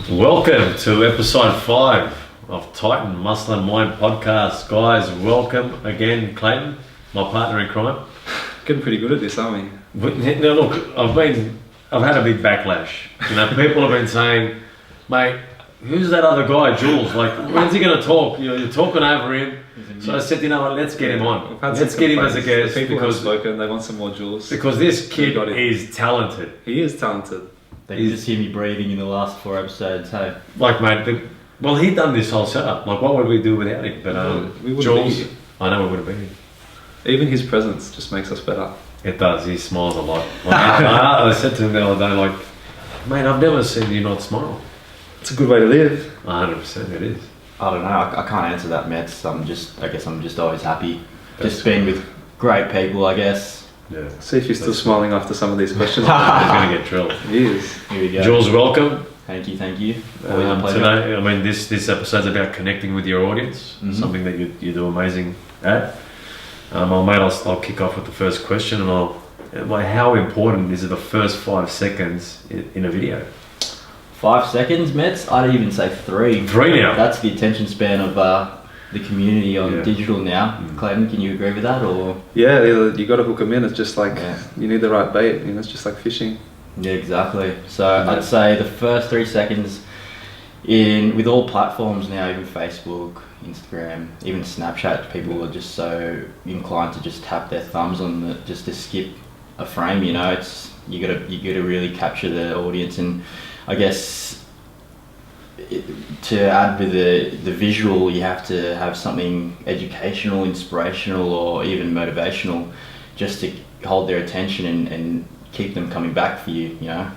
Welcome to episode 5 of Titan Muscle and Mind podcast. Guys, welcome again, Clayton, my partner in crime. Getting pretty good at this, aren't we? Now look, I've had a big backlash. You know, people have been saying, mate, who's that other guy, Jules? Like, when's he going to talk? You're talking over him. So I said, you know what, let's get him on. Let's get him as a guest. People have spoken, they want some more Jules. Because this kid is talented. He is talented. They can just hear me breathing in the last 4 episodes, hey? Like, mate, he'd done this whole setup. Like, what would we do without him? But we Jules, I know we would have been. Even his presence just makes us better. It does. He smiles a lot. Like, I said to him the other day, like, mate, I've never seen you not smile. It's a good way to live. 100% it is. I don't know, I can't answer that, Mets. I guess I'm just always happy. Just being with great people, I guess. Yeah. See if you're still smiling after some of these questions. He's going to get drilled. He is. Here we go. Jules, welcome. Thank you. Always a pleasure. Today, I mean, this episode's about connecting with your audience, something that you do amazing at. I'll kick off with the first question, and how important is it the first 5 seconds in a video? 5 seconds, Mets? I'd even say 3. 3 now? That's the attention span of the community on digital now. Clayton, can you agree with that? Or Yeah, you got to hook them in. It's just like, you need the right bait. You know, it's just like fishing. Yeah, exactly. So I'd say the first 3 seconds with all platforms now, even Facebook, Instagram, even Snapchat, people are just so inclined to just tap their thumbs on just to skip a frame. You know, it's you gotta really capture the audience, and I guess to add with the visual, you have to have something educational, inspirational, or even motivational, just to hold their attention and keep them coming back for you. You know.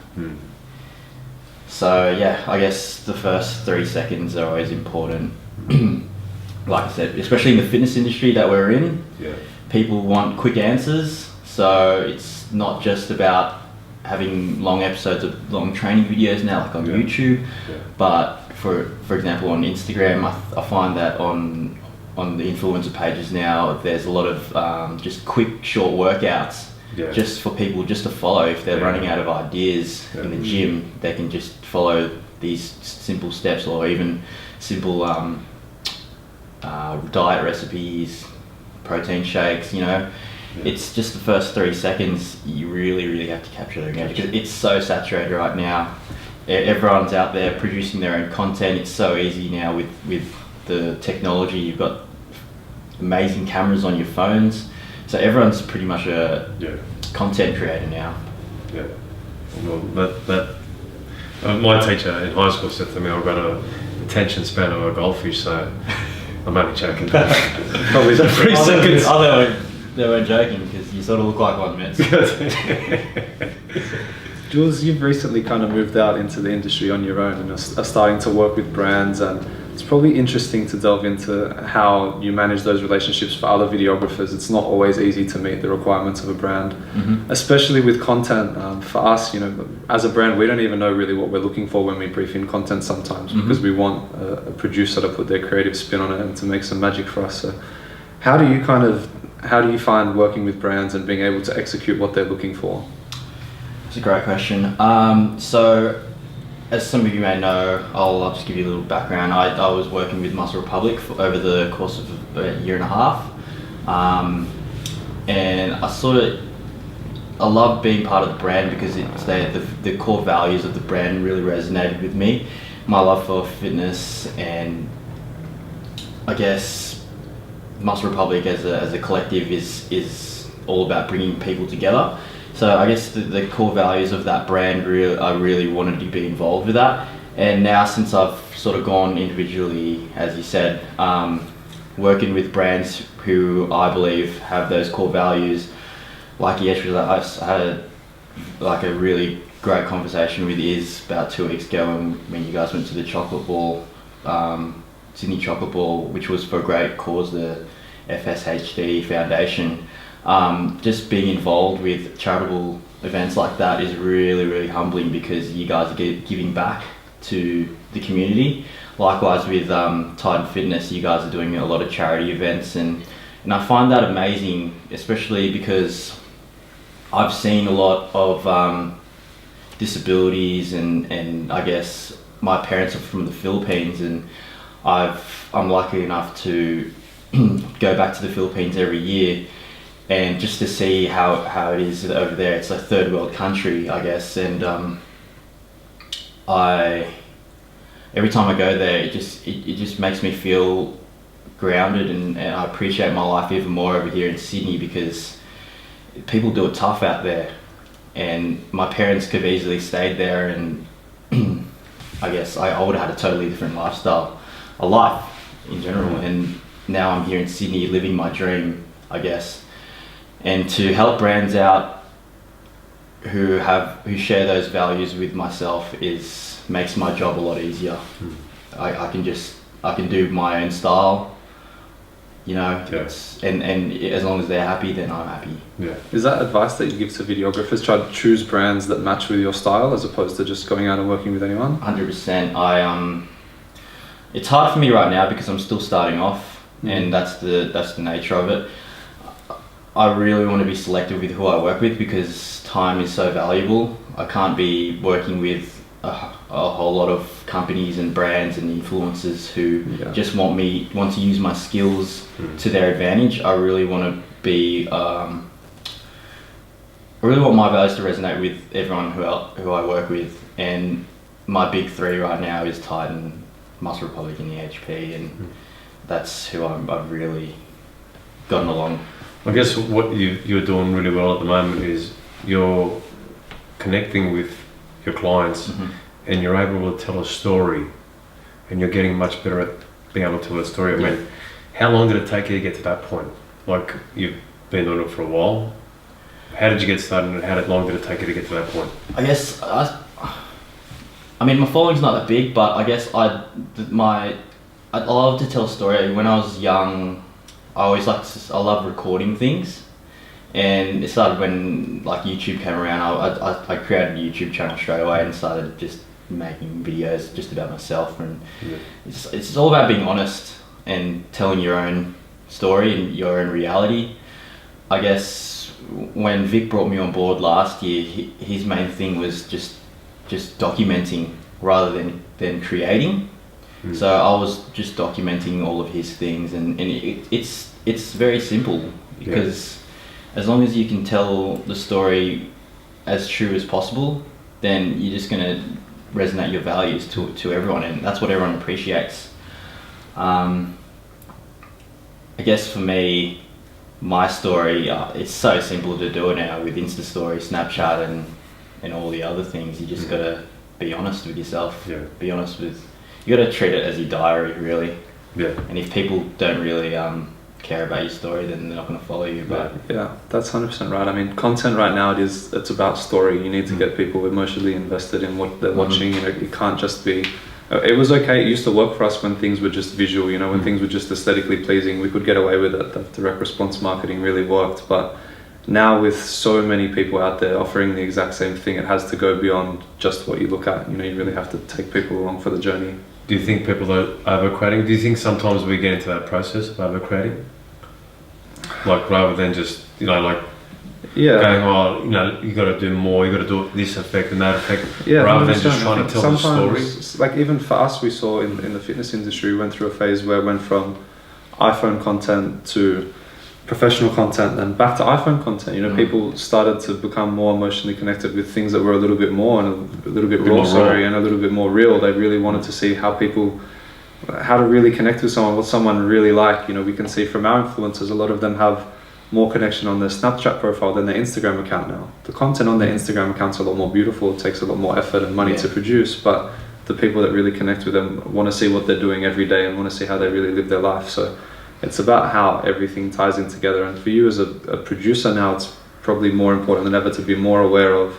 So yeah, I guess the first 3 seconds are always important. Like I said, especially in the fitness industry that we're in, people want quick answers. So it's not just about having long episodes of long training videos now, like on YouTube, but for example on Instagram, I find that on the influencer pages now, there's a lot of just quick, short workouts. Just for people just to follow. If they're running out of ideas in the gym, they can just follow these simple steps, or even simple diet recipes, protein shakes. You know, it's just the first 3 seconds. You really have to capture their engagement, because it's so saturated right now. Everyone's out there producing their own content. It's so easy now with the technology. You've got amazing cameras on your phones. So everyone's pretty much a content creator now. Yeah. Well, my teacher in high school said to me, I've got an attention span of a goldfish, so I'm only joking. Probably 3 seconds. They weren't joking, because you sort of look like one, Mets. Jules, you've recently kind of moved out into the industry on your own and are starting to work with brands, and it's probably interesting to delve into how you manage those relationships for other videographers. It's not always easy to meet the requirements of a brand, especially with content. For us, you know, as a brand, we don't even know really what we're looking for when we brief in content sometimes, because we want a producer to put their creative spin on it and to make some magic for us. So how do you find working with brands and being able to execute what they're looking for? It's a great question. So, as some of you may know, I'll just give you a little background. I was working with Muscle Republic over the course of a year and a half, and I love being part of the brand, because the core values of the brand really resonated with me. My love for fitness, and I guess Muscle Republic as a collective is all about bringing people together. So I guess the core values of that brand, I really wanted to be involved with that. And now, since I've sort of gone individually, as you said, working with brands who I believe have those core values, like yesterday, I had like a really great conversation with Iz about 2 weeks ago when you guys went to the chocolate ball, Sydney chocolate ball, which was for a great cause, the FSHD Foundation. Just being involved with charitable events like that is really humbling, because you guys are giving back to the community. Likewise with Titan Fitness, you guys are doing a lot of charity events, and I find that amazing, especially because I've seen a lot of disabilities and I guess my parents are from the Philippines, and I'm lucky enough to go back to the Philippines every year, and just to see how it is over there. It's a third world country, I guess, and every time I go there, it just makes me feel grounded, and I appreciate my life even more over here in Sydney, because people do it tough out there, and my parents could have easily stayed there, and I guess I would have had a totally different lifestyle, a life in general, and now I'm here in Sydney living my dream, I guess. And to help brands out who share those values with myself makes my job a lot easier. I can do my own style, you know. Yeah. And as long as they're happy, then I'm happy. Yeah. Is that advice that you give to videographers? Try to choose brands that match with your style as opposed to just going out and working with anyone? 100%. It's hard for me right now because I'm still starting off, and that's the nature of it. I really want to be selective with who I work with because time is so valuable. I can't be working with a whole lot of companies and brands and influencers who just want to use my skills to their advantage. I really want to be I really want my values to resonate with everyone who I work with, and my big three right now is Titan, Muscle Republic, and EHP, and that's who I've really gotten along. I guess what you're doing really well at the moment is you're connecting with your clients, and you're able to tell a story, and you're getting much better at being able to tell a story. I mean, how long did it take you to get to that point? Like, you've been doing it for a while. How did you get started, and how long did it take you to get to that point? I guess I mean, my following's not that big, but I guess I love to tell a story. When I was young, I love recording things, and it started when like YouTube came around. I created a YouTube channel straight away and started just making videos just about myself, and it's all about being honest and telling your own story and your own reality. I guess when Vic brought me on board last year, his main thing was just documenting rather than creating. So I was just documenting all of his things, and it's very simple, because as long as you can tell the story as true as possible, then you're just gonna resonate your values to everyone, and that's what everyone appreciates. I guess for me, my story, it's so simple to do it now with Insta Story, Snapchat, and all the other things. You just gotta be honest with yourself. Be honest with. You got to treat it as your diary, really. And if people don't really care about your story, then they're not going to follow you. But that's 100% right. I mean, content right now it's about story. You need to get people emotionally invested in what they're watching. You know, it can't just be. It was okay. It used to work for us when things were just visual. You know, when things were just aesthetically pleasing, we could get away with it. The direct response marketing really worked, but now with so many people out there offering the exact same thing, it has to go beyond just what you look at. You know, you really have to take people along for the journey. Do you think people are over-creating? Do you think sometimes we get into that process of over-creating? Like, rather than just, you know, like going, oh, you know, you got to do more, you got to do this effect and that effect, rather than just trying to tell the story? Like, even for us, we saw in the fitness industry, we went through a phase where it went from iPhone content to professional content, then back to iPhone content. You know, people started to become more emotionally connected with things that were a little bit more and a little bit raw, and a little bit more real. They really wanted to see how to really connect with someone, what someone really like. You know, we can see from our influencers, a lot of them have more connection on their Snapchat profile than their Instagram account now. The content on their Instagram account's a lot more beautiful. It takes a lot more effort and money to produce, but the people that really connect with them want to see what they're doing every day and want to see how they really live their life. So it's about how everything ties in together. And for you as a producer now, it's probably more important than ever to be more aware of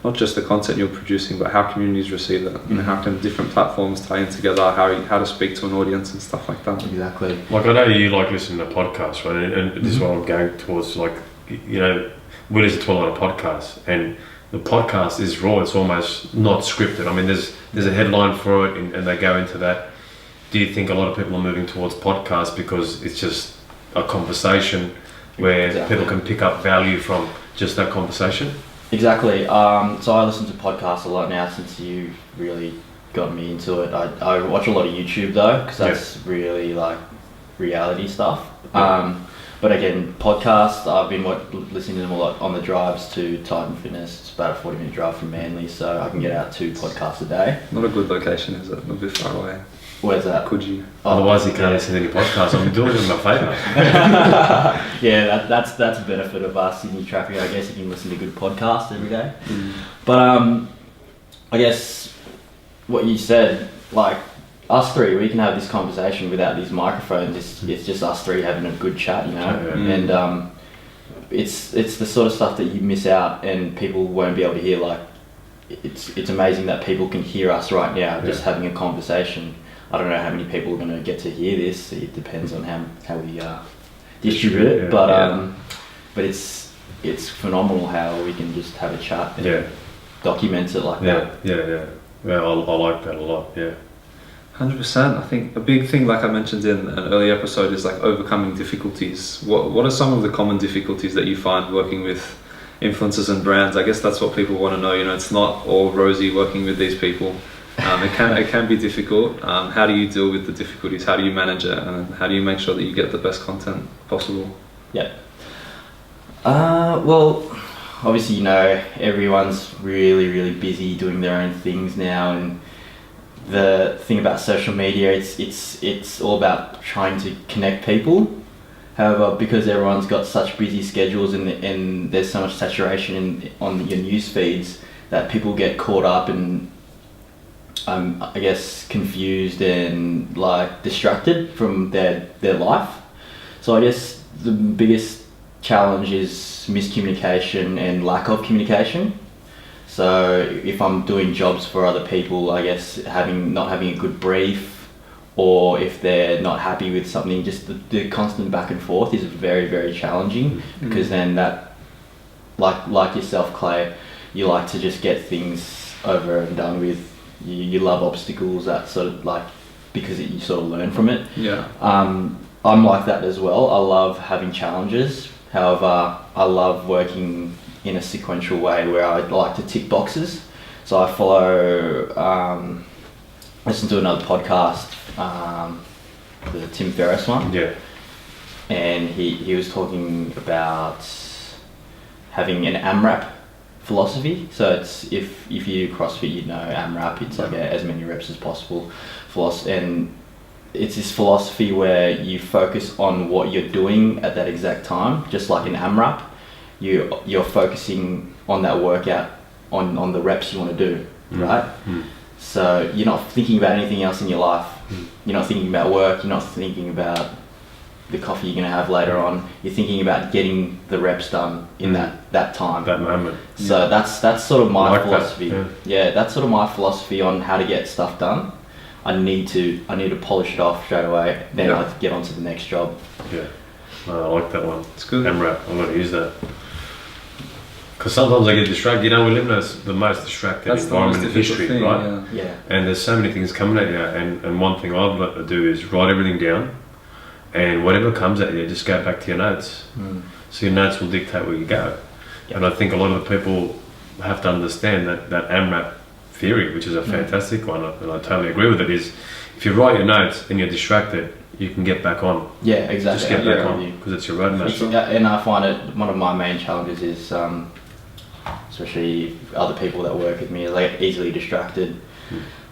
not just the content you're producing, but how communities receive that. You know, how can different platforms tie in together, how to speak to an audience and stuff like that. Exactly. Like, I know you like listening to podcasts, right? And this is what I'm going towards. Like, you know, we listen to a lot of podcasts, and the podcast is raw. It's almost not scripted. I mean, there's a headline for it, and they go into that. Do you think a lot of people are moving towards podcasts because it's just a conversation where people can pick up value from just that conversation? Exactly. So I listen to podcasts a lot now since you really got me into it. I watch a lot of YouTube though, because that's really like reality stuff. But again, podcasts, I've been listening to them a lot on the drives to Titan Fitness. It's about a 40-minute drive from Manly, so I can get out 2 podcasts a day. Not a good location, is it? A bit far away. Where's that? Coogee. Otherwise, you can't listen to any podcasts. I'm doing it in my favour. Yeah, that's a benefit of Sydney traffic. I guess you can listen to good podcasts every day. But I guess what you said, like us three, we can have this conversation without these microphones. It's just us three having a good chat, you know. And it's the sort of stuff that you miss out, and people won't be able to hear. Like it's amazing that people can hear us right now, just having a conversation. I don't know how many people are going to get to hear this. It depends on how we distribute it. But it's phenomenal how we can just have a chat and document it like that. Yeah, I like that a lot, 100%. I think a big thing, like I mentioned in an earlier episode, is like overcoming difficulties. What are some of the common difficulties that you find working with influencers and brands? I guess that's what people want to know. You know, it's not all rosy working with these people. It can be difficult. How do you deal with the difficulties? How do you manage it? And how do you make sure that you get the best content possible? Yeah. Well, obviously, you know, everyone's really, really busy doing their own things now, and the thing about social media, it's all about trying to connect people. However, because everyone's got such busy schedules and there's so much saturation on your news feeds, that people get caught up and I guess confused and like distracted from their life. So I guess the biggest challenge is miscommunication and lack of communication. So if I'm doing jobs for other people, I guess not having a good brief, or if they're not happy with something, just the constant back and forth is very, very challenging, because then that, like yourself, Clay, you like to just get things over and done with. You love obstacles, that sort of like, because you sort of learn from it. Yeah. I'm like that as well. I love having challenges. However, I love working in a sequential way where I like to tick boxes. So I follow, listen to another podcast, the Tim Ferriss one. Yeah. And he was talking about having an AMRAP philosophy. So it's if you do CrossFit, you know AMRAP. It's like as many reps as possible and it's this philosophy where you focus on what you're doing at that exact time. Just like in AMRAP, you're focusing on that workout, on the reps you want to do, right? So you're not thinking about anything else in your life. You're not thinking about work, you're not thinking about the coffee you're going to have later on. You're thinking about getting the reps done in that time, that moment. So that's sort of my philosophy. Yeah, that's sort of my philosophy on how to get stuff done. I need to polish it off straight away, then I get on to the next job. Yeah, I like that one. It's good. AMRAP, I'm going to use that. Because sometimes I get distracted. You know, we live in the most distracted environment in history, right? Yeah. And there's so many things coming at you, and one thing I've learned to do is write everything down, and whatever comes at you, just go back to your notes. So your notes will dictate where you go. And I think a lot of the people have to understand that AMRAP theory, which is a fantastic one, and I totally agree with it, is if you write your notes and you're distracted, you can get back on. Yeah, exactly. Just get back on, because it's your roadmap. And I find it, one of my main challenges is, especially other people that work with me, is like easily distracted.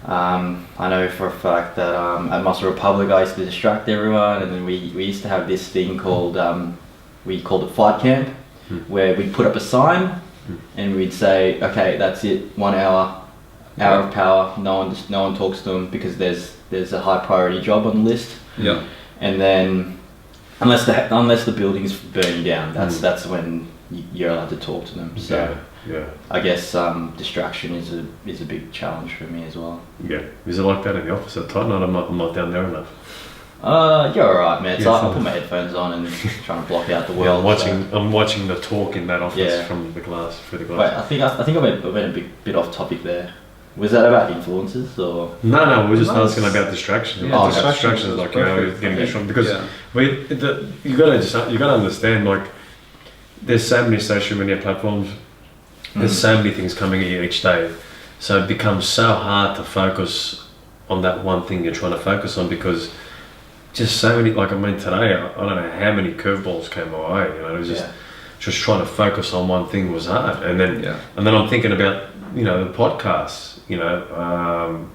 I know for a fact that at Muscle Republic I used to distract everyone, and then we used to have this thing called, we called it Fight Camp, where we'd put up a sign and we'd say, okay, that's it, 1 hour of power, no one talks to them because there's a high priority job on the list. Yeah. And then unless the building's burning down, that's when you're allowed to talk to them. So yeah. I guess distraction is a big challenge for me as well. Yeah. Is it like that in the office at Titan? I'm not down there enough. You're alright, man. So I put my headphones on and trying to block out the world. I'm watching the talk in that office from the glass through the glass. Wait, I think I went a bit off topic there. Was that about influences or? No, we're just asking about distractions. Yeah, distractions, like getting distracted, because you gotta understand, like, there's so many social media platforms. There's so many things coming at you each day, So it becomes so hard to focus on that one thing you're trying to focus on, because just so many, like, I mean, today, I don't know how many curveballs came my way, you know, it was just trying to focus on one thing was hard. And then I'm thinking about, you know, the podcasts, you know,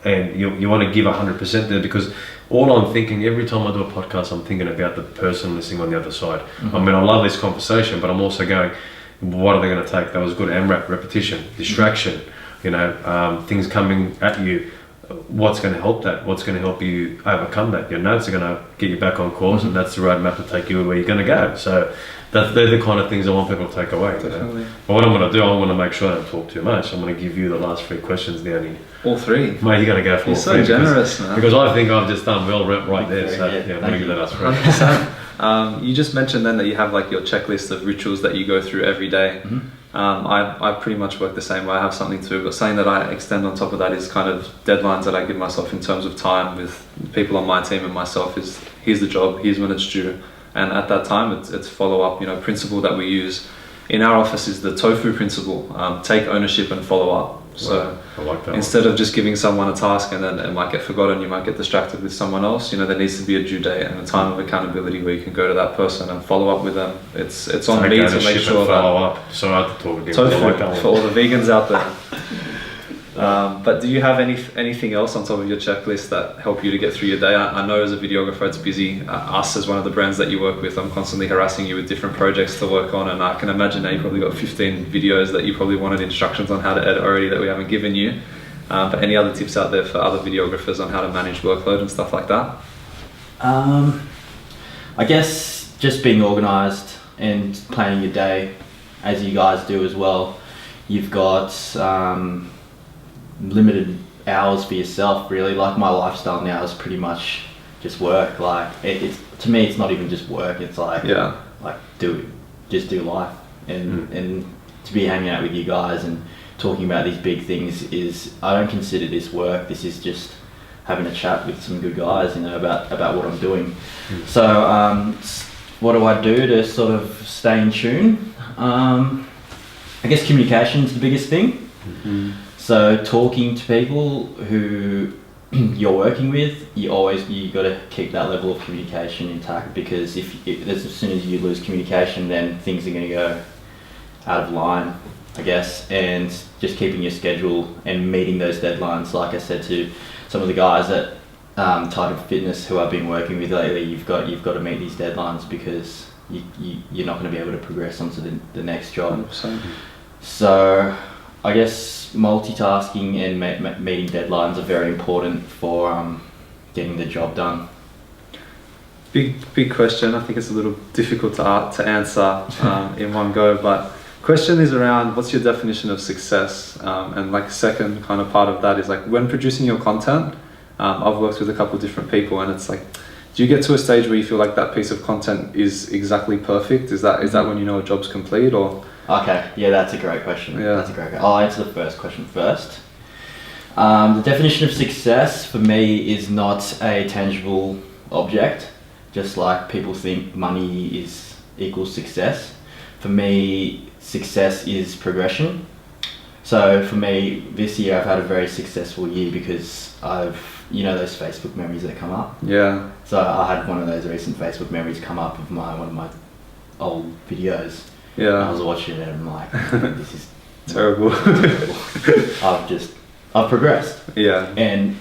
and you want to give 100% there, because all I'm thinking every time I do a podcast, I'm thinking about the person listening on the other side. I mean, I love this conversation, but I'm also going, what are they going to take? That was good AMRAP, repetition, distraction, you know, things coming at you. What's going to help that? What's going to help you overcome that? Your notes are going to get you back on course, and that's the roadmap to take you where you're going to go. So they're the kind of things I want people to take away. Definitely. You know? But what I'm going to do, I want to make sure I don't talk too much. I'm going to give you the last 3 questions down here. All 3? Mate, you got to go for You're all so 3. generous, man. Because I think I've just done well right there. So I'm going to give that last 3. 100%. You just mentioned then that you have like your checklist of rituals that you go through every day. I pretty much work the same way. I have something too, but something that I extend on top of that is kind of deadlines that I give myself in terms of time with people on my team and myself. Is here's the job, here's when it's due, and at that time it's follow up. You know, principle that we use in our office is the TOFU principle: take ownership and follow up. So I like that instead of just giving someone a task and then it might get forgotten, you might get distracted with someone else. You know, there needs to be a due date and a time of accountability where you can go to that person and follow up with them. It's on me to make sure that follow up. So I have to talk again. TOFU for all the vegans out there. But do you have anything else on top of your checklist that help you to get through your day? I know as a videographer it's busy. Us as one of the brands that you work with, I'm constantly harassing you with different projects to work on, and I can imagine now you probably got 15 videos that you probably wanted instructions on how to edit already that we haven't given you. But any other tips out there for other videographers on how to manage workload and stuff like that? I guess just being organised and planning your day, as you guys do as well. You've got limited hours for yourself, really. Like, my lifestyle now is pretty much just work. Like, it's to me, it's not even just work. It's like just do life, and to be hanging out with you guys and talking about these big things is, I don't consider this work. This is just having a chat with some good guys, you know, about what I'm doing. So what do I do to sort of stay in tune? I guess communication is the biggest thing. So talking to people who you're working with, you got to keep that level of communication intact, because if as soon as you lose communication, then things are going to go out of line, I guess. And just keeping your schedule and meeting those deadlines. Like I said to some of the guys at Target Fitness who I've been working with lately, you've got to meet these deadlines, because you're not going to be able to progress onto the next job. 100%. So I guess multitasking and meeting deadlines are very important for getting the job done. Big question. I think it's a little difficult to answer in one go, but question is around what's your definition of success? And like second kind of part of that is like when producing your content. I've worked with a couple of different people, and it's like, do you get to a stage where you feel like that piece of content is exactly perfect? Is that when you know a job's complete, or? Okay, yeah, that's a great question. Yeah. That's a great question. I'll answer the first question first. The definition of success for me is not a tangible object, just like people think money equals success. For me, success is progression. So for me, this year I've had a very successful year because those Facebook memories that come up. Yeah. So I had one of those recent Facebook memories come up of one of my old videos. Yeah. And I was watching it and I'm like, this is terrible. I've progressed. Yeah. And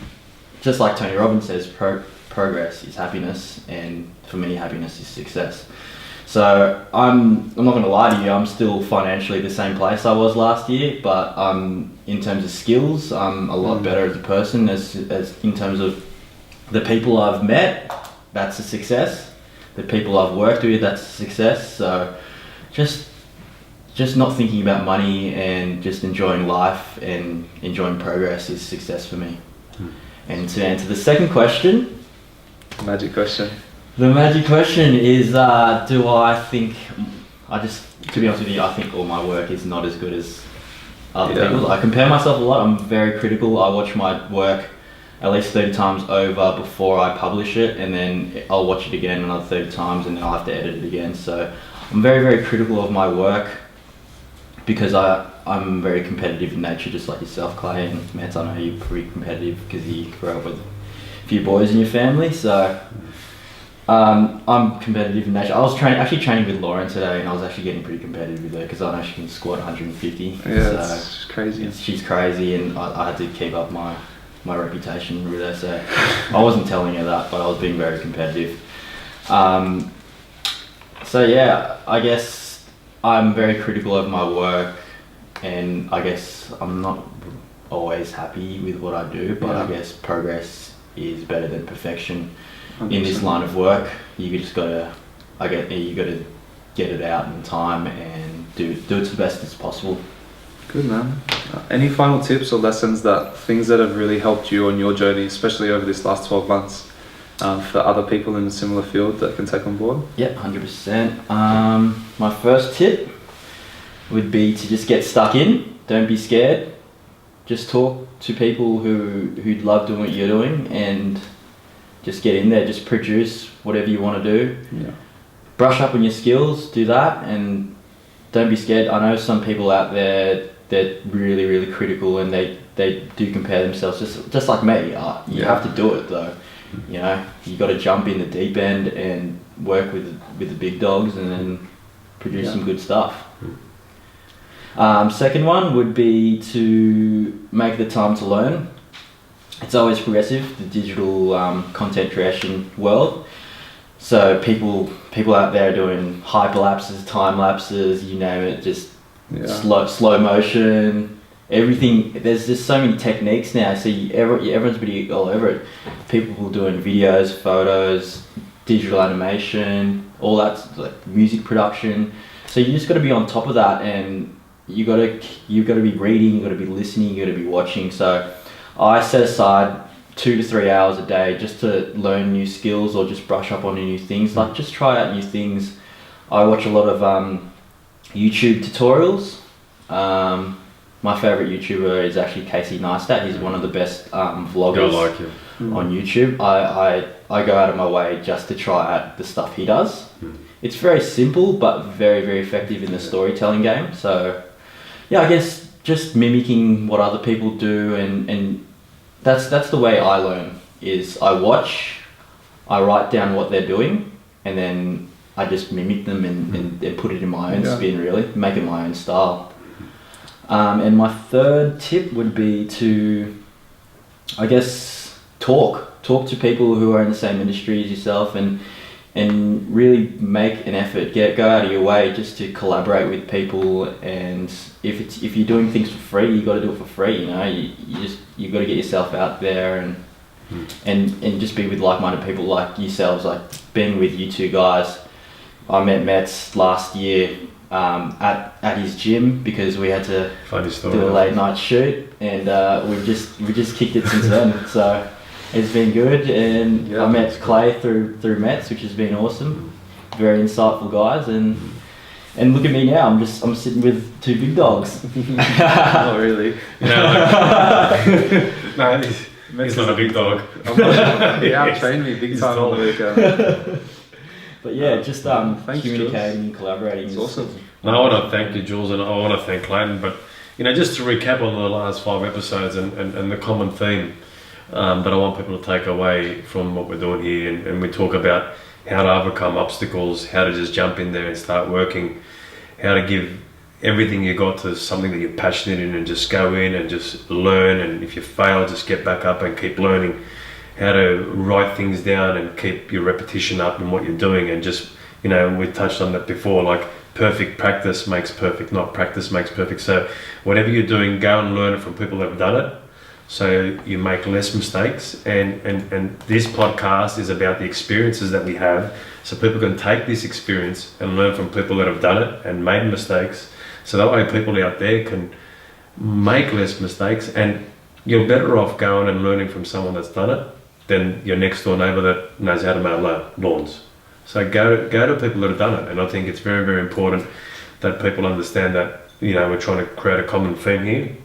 just like Tony Robbins says, progress is happiness, and for me, happiness is success. So I'm not going to lie to you, I'm still financially the same place I was last year, but in terms of skills, I'm a lot better as a person. As in terms of the people I've met, that's a success. The people I've worked with, that's a success. So just not thinking about money and just enjoying life and enjoying progress is success for me. And to answer the second question, magic question. The magic question is, do I think, to be honest with you, I think all my work is not as good as other people's. I compare myself a lot. I'm very critical. I watch my work at least 30 times over before I publish it, and then I'll watch it again another 30 times, and I'll have to edit it again. So I'm very, very critical of my work because I I'm very competitive in nature, just like yourself, Clay, and Matt, I know you're pretty competitive because you grew up with a few boys in your family, so I'm competitive in nature. I was actually training with Lauren today, and I was actually getting pretty competitive with her because I know she can squat 150. Yeah, so it's crazy. She's crazy, and I had to keep up my reputation with her, so I wasn't telling her that, but I was being very competitive. So yeah, I guess I'm very critical of my work, and I guess I'm not always happy with what I do, but I guess progress is better than perfection. 100%. In this line of work. You just gotta, you gotta get it out in time and do it to the best as possible. Good, man. Any final tips or lessons things that have really helped you on your journey, especially over this last 12 months, for other people in a similar field that can take on board? Yep, 100%. My first tip would be to just get stuck in. Don't be scared. Just talk to people who love doing what you're doing, and just get in there. Just produce whatever you want to do. Yeah. Brush up on your skills. Do that, and don't be scared. I know some people out there they're really, really critical, and they do compare themselves just like me. You have to do it though. You know, you got to jump in the deep end and work with the big dogs, and then produce some good stuff. Second one would be to make the time to learn. It's always progressive, the digital content creation world. So people out there are doing hyperlapses, time lapses, you name it, just slow motion, everything. There's just so many techniques now. So everyone's pretty all over it. People doing videos, photos, digital animation, all that, like music production. So you just got to be on top of that, and you've got to be reading, you got to be listening, you got to be watching. So I set aside 2 to 3 hours a day just to learn new skills or just brush up on new things. Like, just try out new things. I watch a lot of YouTube tutorials. My favorite YouTuber is actually Casey Neistat. He's one of the best vloggers on YouTube. I go out of my way just to try out the stuff he does. It's very simple but very, very effective in the storytelling game. So yeah, I guess just mimicking what other people do, and that's the way I learn. Is I watch, I write down what they're doing, and then I just mimic them and put it in my own spin, really, make it my own style. And my third tip would be to, I guess, talk to people who are in the same industry as yourself, and really make an effort. Go out of your way just to collaborate with people. And if you're doing things for free, you got to do it for free. You know, you got to get yourself out there and just be with like-minded people like yourselves. Like being with you two guys. I met Metz last year at his gym because we had to do a late night shoot, and we just kicked it since then. So it's been good, and I met Clay through Metz, which has been awesome. Very insightful guys, and look at me now. I'm sitting with two big dogs. Not really. No, he's not a big dog. He outtrained me big time on the weekend. But yeah, just communicating and collaborating. It's awesome. No, I want to thank you, Jules, and I want to thank Clayton. But just to recap on the last 5 episodes and the common theme that I want people to take away from what we're doing here, and we talk about how to overcome obstacles, how to just jump in there and start working, how to give everything you got to something that you're passionate in, and just go in and just learn, and if you fail, just get back up and keep learning, how to write things down and keep your repetition up in what you're doing, and just, we touched on that before, like perfect practice makes perfect, not practice makes perfect. So whatever you're doing, go and learn it from people that have done it, so you make less mistakes. And this podcast is about the experiences that we have, so people can take this experience and learn from people that have done it and made mistakes, so that way people out there can make less mistakes, and you're better off going and learning from someone that's done it than your next door neighbour that knows how to mow lawns. So go to people that have done it, and I think it's very, very important that people understand that we're trying to create a common theme here.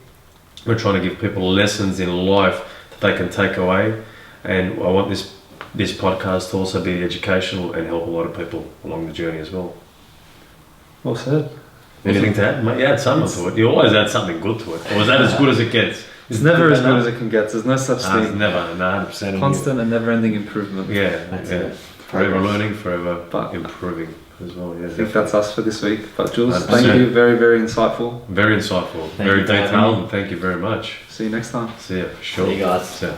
We're trying to give people lessons in life that they can take away, and I want this podcast to also be educational and help a lot of people along the journey as well. Well said. Anything to add? Mate, you add something to it. You always add something good to it. Or is that as good as it gets? It's never as good as it can get. There's no such It's thing. never, no, 100%. Constant and never-ending improvement. Yeah, That's yeah. it. Forever learning, forever But- improving as well. Yeah, I think that's us for this week. But Jules, 100%. thank you. Very, very insightful. very insightful, Thank very you for having detailed, me. and thank you very much. See you next time. See ya, for sure. See you guys. See ya.